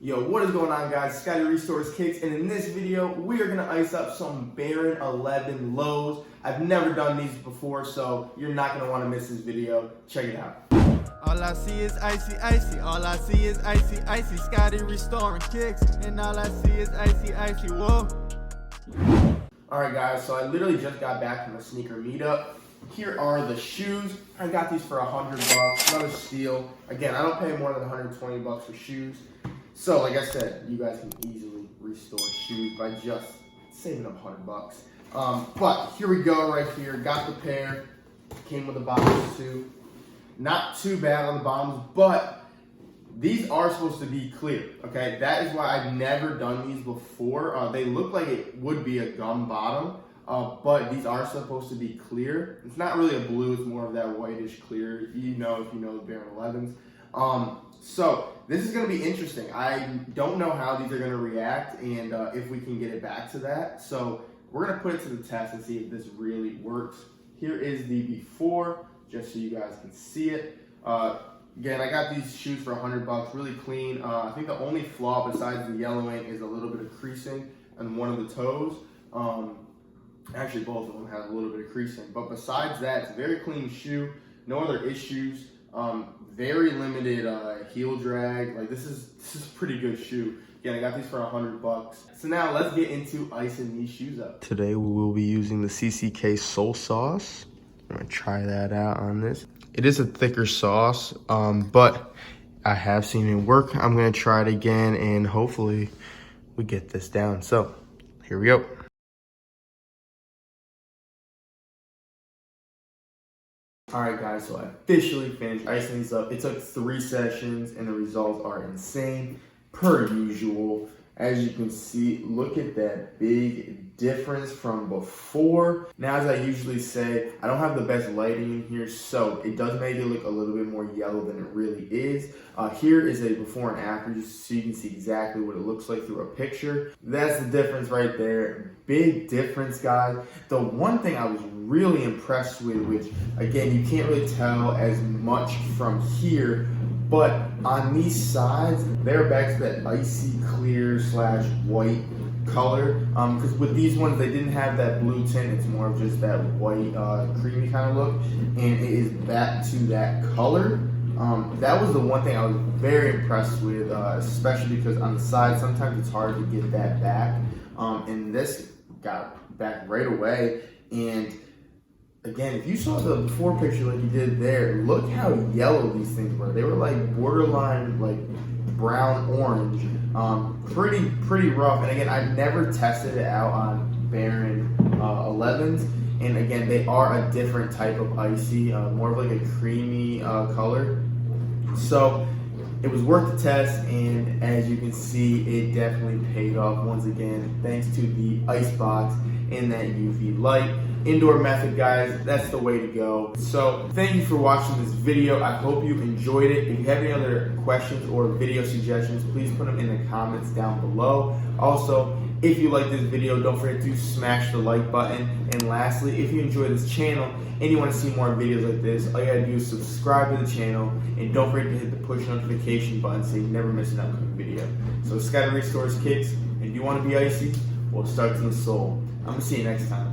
Yo, what is going on, guys? Scotty Restores Kicks, and in this video, we are gonna ice up some Baron 11 lows. I've never done these before, so you're not gonna want to miss this video. Check it out. All I see is icy, icy. All I see is icy, icy. Scotty restoring kicks, and all I see is icy, icy. Whoa. All right, guys. So I literally just got back from a sneaker meetup. Here are the shoes. I got these for $100. Another steal. Again, I don't pay more than $120 for shoes. So, like I said, you guys can easily restore shoes by just saving up $100. But here we go, right here. Got the pair. Came with the bottoms too. Not too bad on the bottoms, but these are supposed to be clear. Okay, that is why I've never done these before. They look like it would be a gum bottom, but these are supposed to be clear. It's not really a blue; it's more of that whitish clear. You know, if you know the Baron 11s. So this is going to be interesting. I don't know how these are going to react and if we can get it back to that. So we're going to put it to the test and see if this really works. Here is the before, just so you guys can see it. Again, I got these shoes for $100, really clean. I think the only flaw besides the yellowing is a little bit of creasing on one of the toes. Actually, both of them have a little bit of creasing. But besides that, it's a very clean shoe. No other issues. Very limited heel drag. Like this is a pretty good shoe. Again, I got these for $100. So now let's get into icing these shoes up. Today we will be using the CCK Soul Sauce. I'm gonna try that out on this. It is a thicker sauce, but I have seen it work. I'm gonna try it again and hopefully we get this down. So here we go. All right, guys, so I officially finished icing these up. It took 3 sessions and the results are insane, per usual. As you can see, look at that big difference from before. Now, as I usually say, I don't have the best lighting in here, so it does make it look a little bit more yellow than it really is. Here is a before and after, just so you can see exactly what it looks like through a picture. That's the difference right there. Big difference, guys. The one thing I was really impressed with, which again, you can't really tell as much from here, but on these sides, they're back to that icy clear / white color. Because with these ones, they didn't have that blue tint. It's more of just that white, creamy kind of look. And it is back to that color. That was the one thing I was very impressed with, especially because on the side, sometimes it's hard to get that back. And this got back right away. And again, if you saw the before picture like you did there, look how yellow these things were. They were like borderline like brown orange, pretty rough. And again, I've never tested it out on Baron 11s. And again, they are a different type of icy, more of like a creamy color. So it was worth the test, and as you can see, it definitely paid off once again, thanks to the ice box and that UV light. Indoor method, guys, that's the way to go. So thank you for watching this video. I hope you enjoyed it. If you have any other questions or video suggestions, please put them in the comments down below. Also, if you like this video, don't forget to smash the like button. And lastly, if you enjoy this channel and you want to see more videos like this, all you gotta do is subscribe to the channel and don't forget to hit the push notification button so you never miss an upcoming video. So Scotty Restores Kicks, and if you want to be icy, well, start to the soul. I'm gonna see you next time.